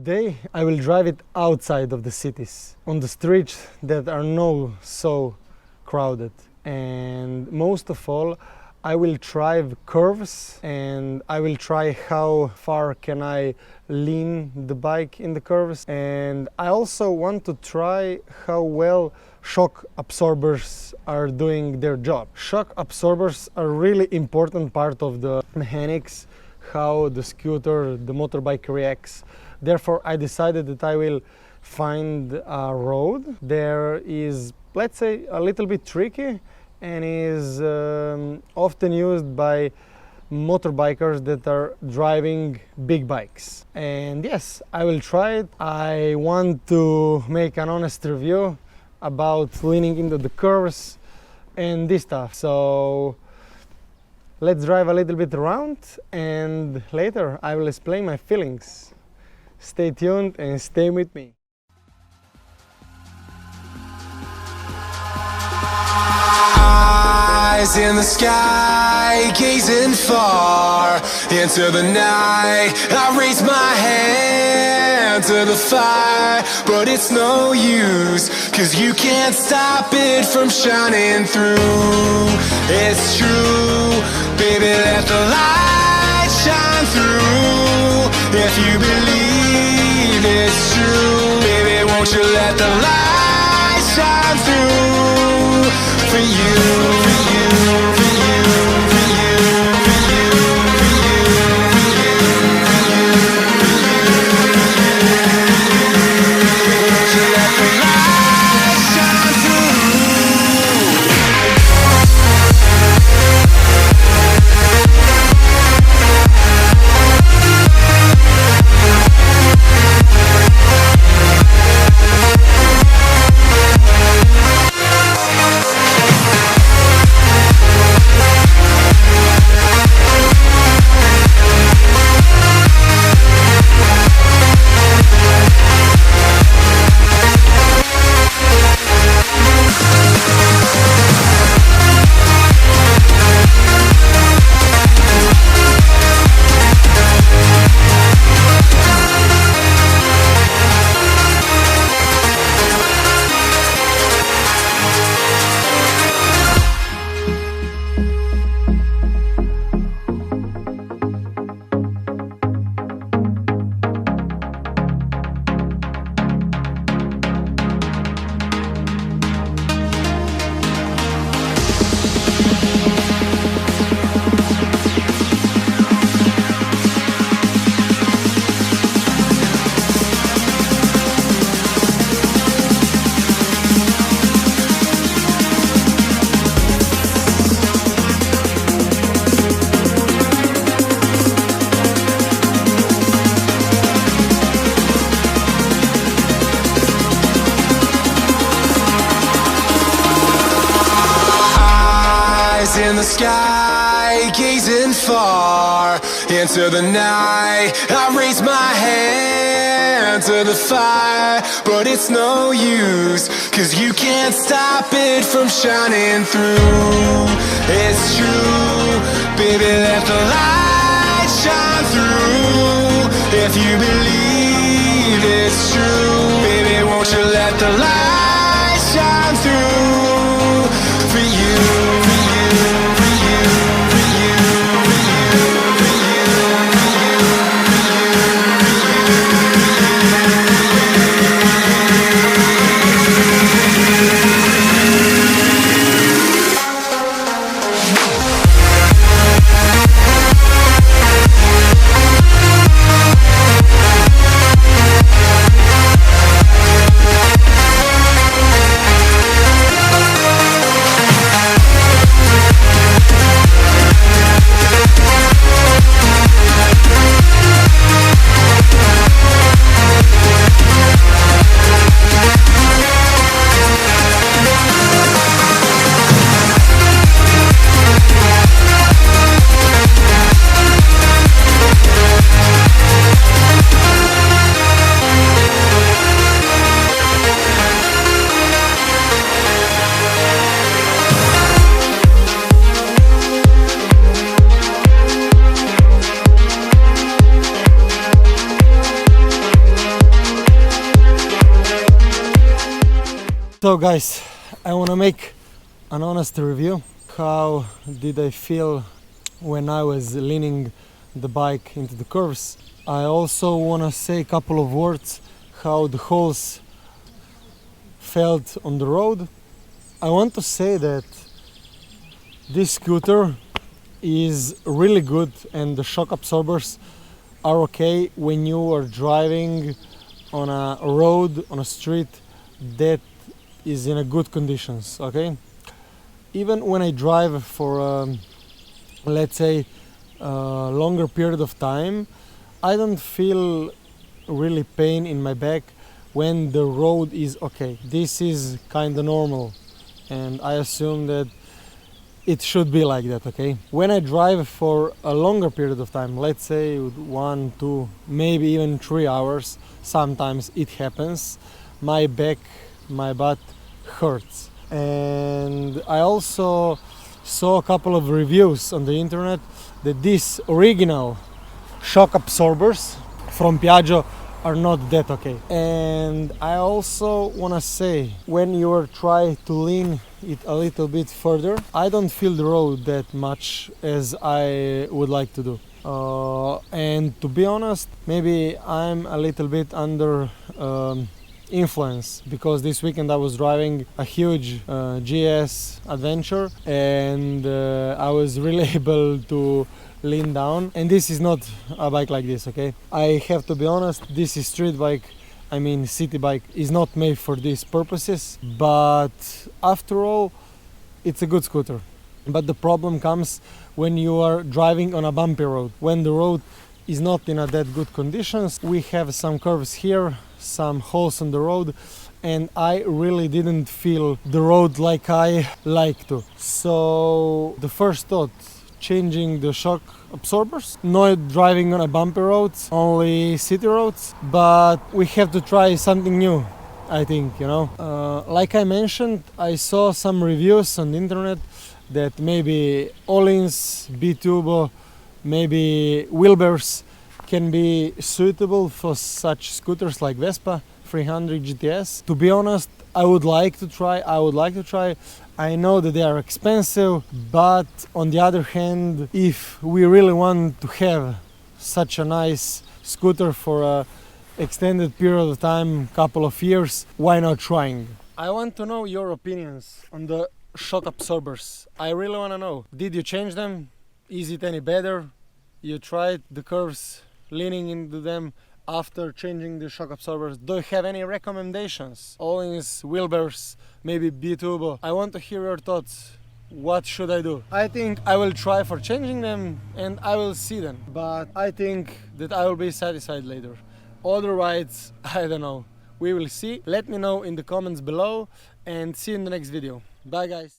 Today I will drive it outside of the cities, on the streets that are not so crowded. And most of all, I will try curves, and I will try how far can I lean the bike in the curves. And I also want to try how well shock absorbers are doing their job. Shock absorbers are really important part of the mechanics, how the scooter, the motorbike reacts. Therefore, I decided that I will find a road. There is, let's say, a little bit tricky and is often used by motorbikers that are driving big bikes. And yes, I will try it. I want to make an honest review about leaning into the curves and this stuff. So let's drive a little bit around, and later I will explain my feelings. Stay tuned and stay with me. Eyes in the sky, gazing far into the night. I raise my hand to the fire, but it's no use, 'cause you can't stop it from shining through. It's true, baby, let the light shine through. If you believe it's true, baby, won't you let the light shine through for you, for you, for you, for you, for you, for you, for you, for you, won't you let the light shine through? In the sky, gazing far into the night. I raise my hand to the fire, but it's no use, 'cause you can't stop it from shining through. It's true, baby, let the light shine through. If you believe it's true, baby, won't you let the light shine through for you, for you, for you, for you, for you, for you, for you, So guys, I want to make an honest review. How did I feel when I was leaning the bike into the curves? I also want to say a couple of words how the holes felt on the road. I want to say that this scooter is really good and the shock absorbers are okay when you are driving on a road, on a street that is in a good conditions, okay? Even when I drive for let's say a longer period of time, I don't feel really pain in my back when the road is okay. This is kind of normal and I assume that it should be like that, okay? When I drive for a longer period of time, let's say 1, 2, maybe even 3 hours, sometimes it happens, my back, my butt hurts. And I also saw a couple of reviews on the internet that these original shock absorbers from Piaggio are not that okay. And I also want to say, when you are trying to lean it a little bit further, I don't feel the road that much as I would like to do. And to be honest, maybe I'm a little bit under influence, because this weekend I was driving a huge GS adventure and I was really able to lean down, and this is not a bike like this, okay? I have to be honest, this is street bike, I mean city bike, is not made for these purposes, but after all it's a good scooter. But the problem comes when you are driving on a bumpy road, when the road is not in a that good conditions. We have some curves here, some holes on the road, and I really didn't feel the road like I like to. So the first thought, changing the shock absorbers, not driving on a bumpy roads, only city roads, but we have to try something new, I think, you know. Like I mentioned, I saw some reviews on the internet that maybe Öhlins, B-Turbo, maybe Wilbur's can be suitable for such scooters like Vespa 300 GTS. To be honest, I would like to try. I know that they are expensive, but on the other hand, if we really want to have such a nice scooter for a extended period of time, couple of years, why not trying? I want to know your opinions on the shock absorbers. I really want to know. Did you change them? Is it any better? You tried the curves, leaning into them after changing the shock absorbers. Do you have any recommendations? Öhlins, Wilbur's, maybe B-Turbo. I want to hear your thoughts. What should I do? I think I will try for changing them and I will see them. But I think that I will be satisfied later. Otherwise, I don't know. We will see. Let me know in the comments below and see you in the next video. Bye guys.